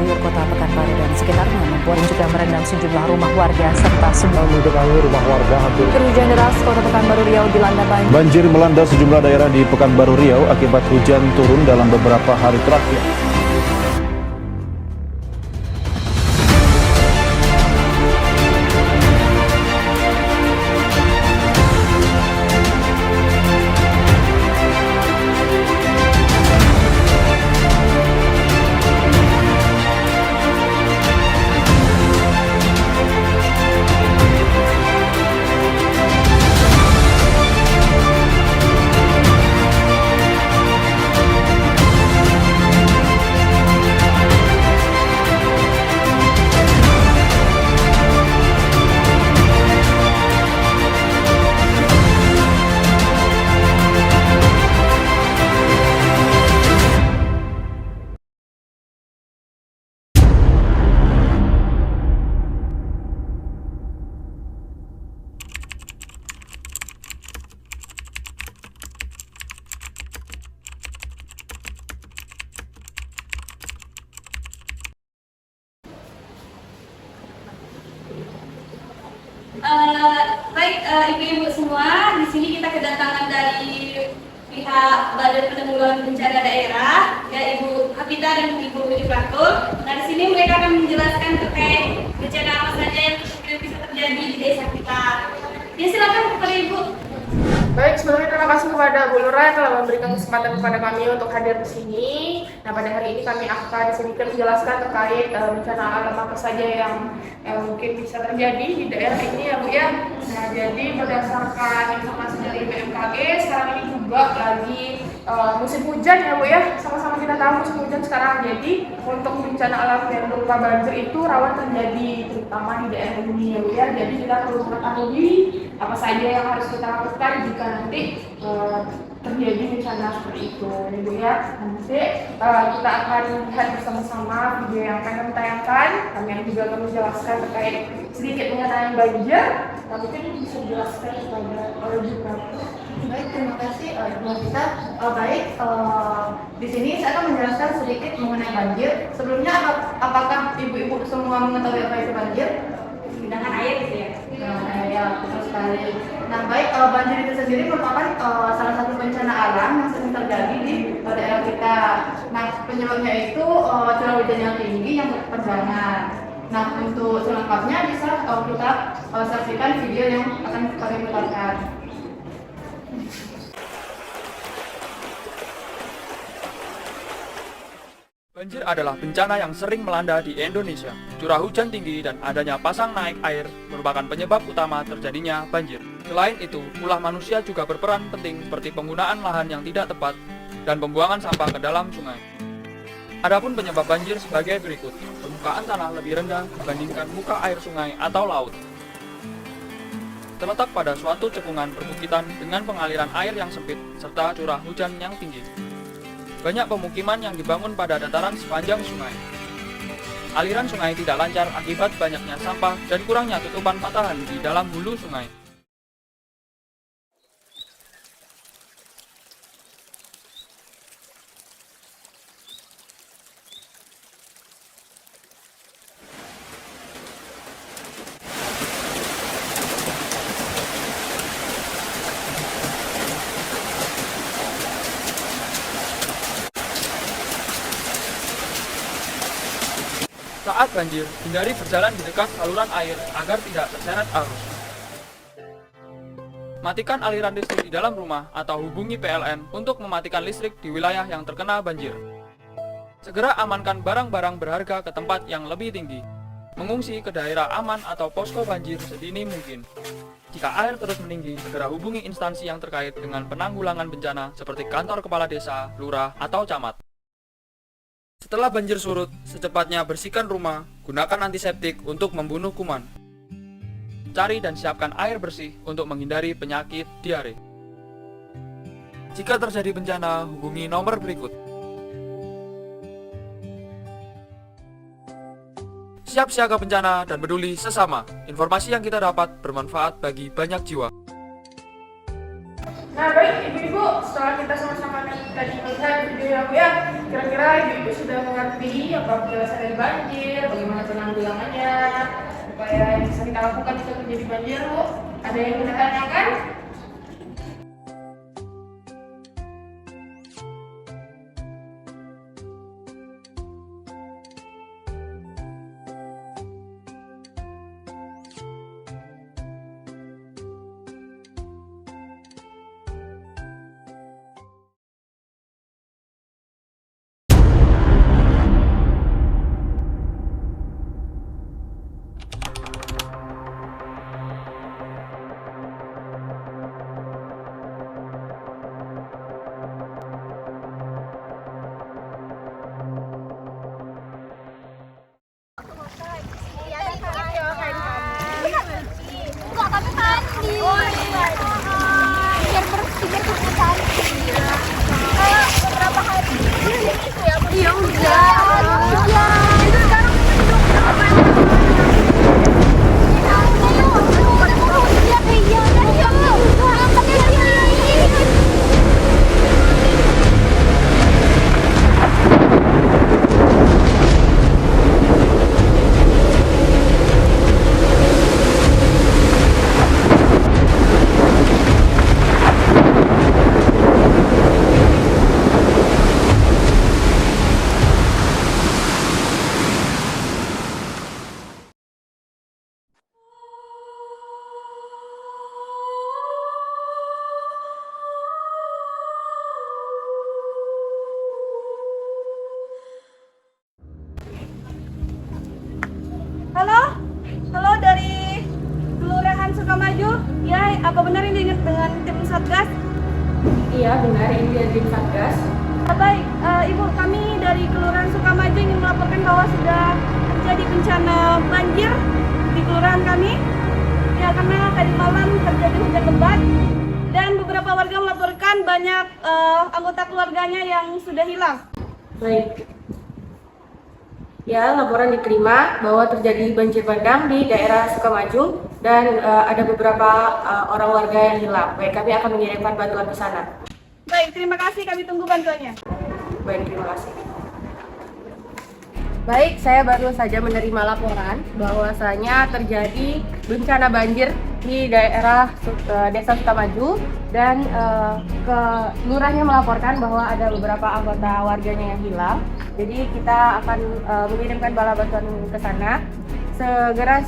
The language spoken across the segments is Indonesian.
Sayur Kota Pekanbaru dan sekitarnya membuat juga merendam sejumlah rumah warga serta sebuah rumah warga hampir. Hujan deras Kota Pekanbaru Riau dilanda banjir. Banjir melanda sejumlah daerah di Pekanbaru Riau akibat hujan turun dalam beberapa hari terakhir. Baik, ibu-ibu semua, di sini kita kedatangan dari pihak Badan Penanggulangan Bencana Daerah, ya Ibu Hafida dan Ibu Ifatul. Nah, di sini mereka akan menjelaskan terkait bencana apa saja yang bisa terjadi di desa kita. Ya, silakan kepada Ibu. Baik, sebelumnya terima kasih kepada Bu Lurah yang telah memberikan kesempatan kepada kami untuk hadir di sini. Nah, pada hari ini kami akan sedikit menjelaskan terkait bencana alam apa saja yang mungkin bisa terjadi di daerah ini ya Bu ya. Nah, jadi berdasarkan informasi dari BMKG, sekarang ini juga lagi musim hujan ya Bu ya. Sama-sama kita tahu musim hujan sekarang. Jadi untuk bencana alam yang berupa banjir itu rawan terjadi terutama di daerah ini ya Bu ya. Jadi kita perlu mengetahui apa saja yang harus kita lakukan jika nanti terjadi bencana seperti itu ya Bu ya. Nanti kita akan lihat bersama-sama video yang akan kami tayangkan. Kami juga akan menjelaskan terkait sedikit mengenai banjir. Nah, mungkin bisa dijelaskan kepada oleh juga. Baik, terima kasih Ibu Kita. Di sini saya akan menjelaskan sedikit mengenai banjir. Sebelumnya, apakah ibu-ibu semua mengetahui apa itu banjir? Genangan air gitu ya. Ya, betul sekali. Nah, baik, banjir itu sendiri merupakan salah satu bencana alam yang sering terjadi di daerah kita. Nah, penyebabnya itu curah hujan yang tinggi yang berkepanjangan. Nah, untuk selengkapnya bisa kita saksikan video yang akan kami putarkan. Banjir adalah bencana yang sering melanda di Indonesia. Curah hujan tinggi dan adanya pasang naik air merupakan penyebab utama terjadinya banjir. Selain itu, ulah manusia juga berperan penting seperti penggunaan lahan yang tidak tepat dan pembuangan sampah ke dalam sungai. Adapun penyebab banjir sebagai berikut. Permukaan tanah lebih rendah dibandingkan muka air sungai atau laut. Terletak pada suatu cekungan perbukitan dengan pengaliran air yang sempit serta curah hujan yang tinggi. Banyak pemukiman yang dibangun pada dataran sepanjang sungai. Aliran sungai tidak lancar akibat banyaknya sampah dan kurangnya tutupan patahan di dalam hulu sungai. Saat banjir, hindari berjalan di dekat saluran air agar tidak terseret arus. Matikan aliran listrik di dalam rumah atau hubungi PLN untuk mematikan listrik di wilayah yang terkena banjir. Segera amankan barang-barang berharga ke tempat yang lebih tinggi. Mengungsi ke daerah aman atau posko banjir sedini mungkin. Jika air terus meninggi, segera hubungi instansi yang terkait dengan penanggulangan bencana seperti kantor kepala desa, lurah, atau camat. Setelah banjir surut, secepatnya bersihkan rumah, gunakan antiseptik untuk membunuh kuman. Cari dan siapkan air bersih untuk menghindari penyakit diare. Jika terjadi bencana, hubungi nomor berikut. Siap siaga bencana dan peduli sesama. Informasi yang kita dapat bermanfaat bagi banyak jiwa. Nah baik ibu-ibu, setelah kita sama-sama tadi melihat video ya Bu ya, kira-kira ibu-ibu sudah mengerti apa penjelasan dari banjir, bagaimana penanggulangannya, supaya yang bisa kita lakukan jika terjadi banjir Bu? Ada yang ingin ditanyakan? Halo dari Kelurahan Sukamaju. Ya, apa benar ini dengan tim Satgas? Iya benar, ini dari tim Satgas. Baik, Ibu, kami dari Kelurahan Sukamaju ingin melaporkan bahwa sudah terjadi bencana banjir di kelurahan kami. Ya, karena tadi malam terjadi hujan lebat dan beberapa warga melaporkan banyak anggota keluarganya yang sudah hilang. Baik. Ya, laporan diterima bahwa terjadi banjir bandang di daerah Sukamaju dan ada beberapa orang warga yang hilang. Baik, kami akan mengirimkan bantuan ke sana. Baik, terima kasih, kami tunggu bantuannya. Baik, terima kasih. Baik, saya baru saja menerima laporan bahwasanya terjadi bencana banjir di daerah Desa Sukamaju dan lurahnya melaporkan bahwa ada beberapa anggota warganya yang hilang. Jadi kita akan mengirimkan bala bantuan ke sana. Segera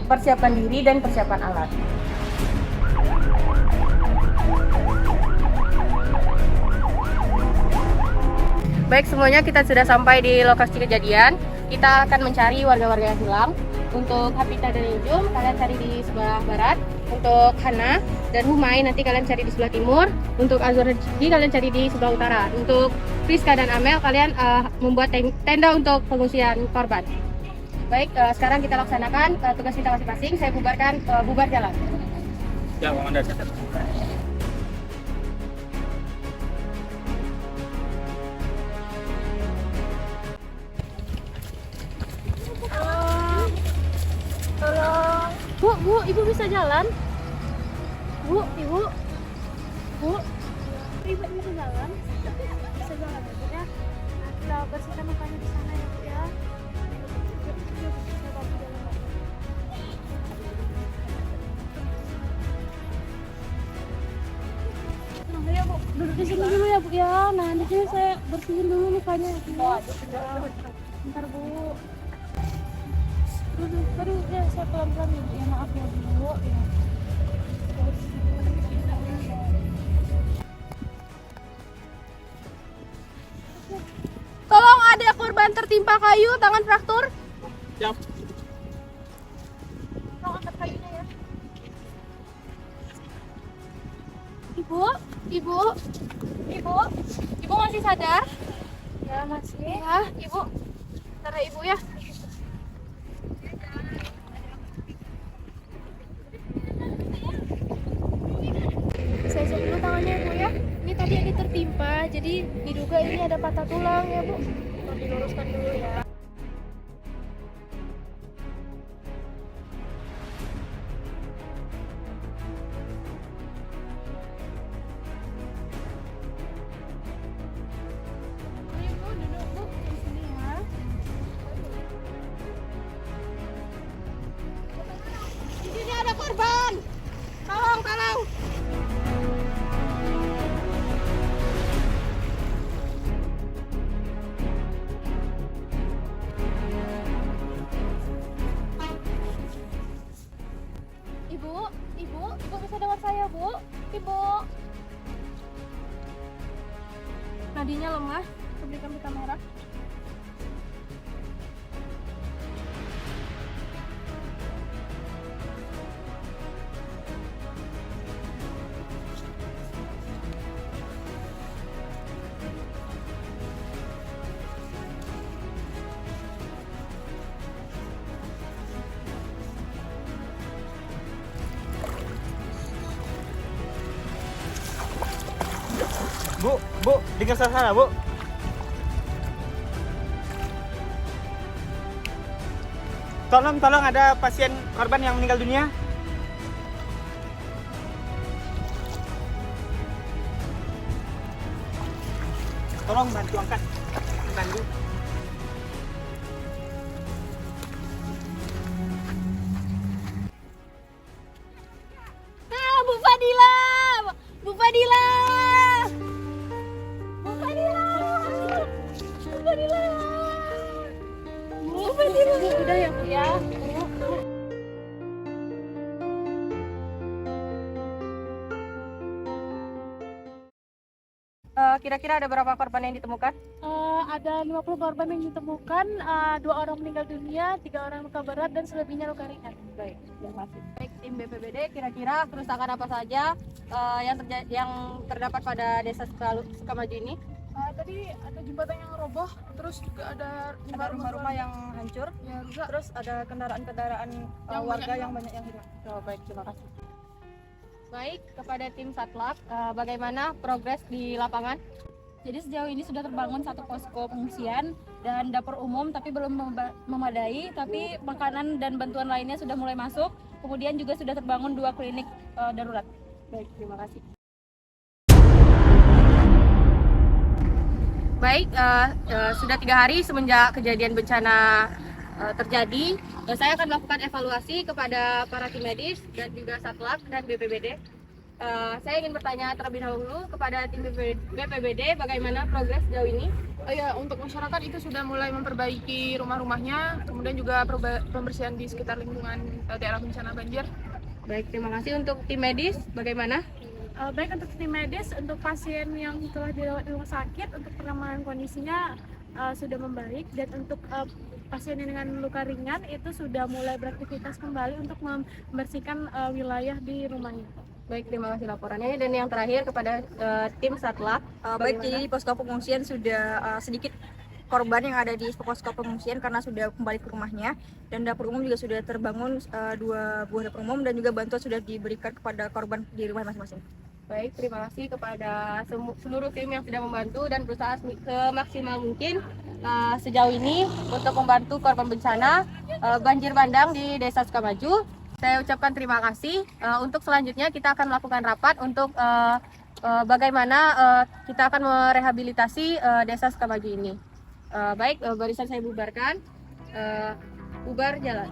persiapkan diri dan persiapan alat. Baik, semuanya kita sudah sampai di lokasi kejadian. Kita akan mencari warga-warga yang hilang. Untuk Hapita dan Ijum, kalian cari di sebelah barat. Untuk Hana dan Humay, nanti kalian cari di sebelah timur. Untuk Azur dan Cidi, kalian cari di sebelah utara. Untuk Priska dan Amel, kalian membuat tenda untuk pengungsian korban. Baik, sekarang kita laksanakan tugas kita masing-masing. Saya bubarkan bubar jalan. Ya, Komandan. Bu, ibu bisa jalan? Bu, ibu bisa jalan? Bisa jalan ya? Nah, kita bersihkan mukanya di sana ya Bu ya. Nah ya Bu, duduk di sini dulu ya Bu ya. Nah, di sini saya bersihin dulu mukanya ya Bu. Bentar Bu. Aduh, ya saya pelan-pelan ya Bu ya, maaf ya Bu ya. Tolong, ada korban tertimpa kayu, tangan fraktur. Siap. Tolong angkat kayunya ya. Ibu masih sadar? Ya masih. Ya, Ibu. Bentar ya Ibu ya. Saya cek dulu tangannya ya Bu ya. Ini tadi ada tertimpa, jadi diduga ini ada patah tulang ya Bu. Mau diluruskan dulu ya. bisa dengar saya, Bu? Ibu. Nadinya lemah, berikan di kamera. Bu, dengar suara, Bu. Tolong ada pasien korban yang meninggal dunia. Tolong bantu angkat. Bantu. Bu Fadila! Bu Fadila! Bu Fadila! Bu Fadila! Bu Fadila! Udah ya, Bu ya. Kira-kira ada berapa korban yang ditemukan? Ada 50 korban yang ditemukan, 2 orang meninggal dunia, 3 orang luka berat, dan selebihnya luka ringan. Baik, terima kasih. Baik, tim BPBD, kira-kira kerusakan apa saja yang terdapat pada desa Sukamaju ini? Tadi ada jembatan yang roboh, terus juga ada Rumah-rumah yang hancur, yang rusak. terus ada kendaraan-kendaraan warga yang banyak yang hilang. Oh, baik, terima kasih. Baik, kepada tim Satlak, bagaimana progres di lapangan? Jadi sejauh ini sudah terbangun satu posko pengungsian dan dapur umum, tapi belum memadai. Tapi makanan dan bantuan lainnya sudah mulai masuk. Kemudian juga sudah terbangun 2 klinik darurat. Baik, terima kasih. Baik, sudah 3 hari semenjak kejadian bencana terjadi, saya akan melakukan evaluasi kepada para tim medis dan juga Satlak dan BPBD. Saya ingin bertanya terlebih dahulu kepada tim BPBD bagaimana progres sejauh ini. Ya, untuk masyarakat itu sudah mulai memperbaiki rumah-rumahnya, kemudian juga pembersihan di sekitar lingkungan daerah bencana banjir. Baik, terima kasih. Untuk tim medis bagaimana? Baik, untuk tim medis, untuk pasien yang telah dirawat di rumah sakit, untuk penanganan kondisinya sudah membaik, dan untuk pasien yang dengan luka ringan itu sudah mulai beraktivitas kembali untuk membersihkan wilayah di rumahnya. Baik, terima kasih laporannya. Dan yang terakhir kepada tim Satlak. Baik, jadi di posko pengungsian sudah sedikit korban yang ada di posko pengungsian karena sudah kembali ke rumahnya, dan dapur umum juga sudah terbangun 2 buah dapur umum, dan juga bantuan sudah diberikan kepada korban di rumah masing-masing. Baik, terima kasih kepada seluruh tim yang sudah membantu dan berusaha semaksimal mungkin sejauh ini untuk membantu korban bencana banjir bandang di Desa Sukamaju. Saya ucapkan terima kasih. Untuk selanjutnya kita akan melakukan rapat untuk bagaimana kita akan merehabilitasi Desa Sukamaju ini. Baik, barisan saya bubarkan. Bubar jalan.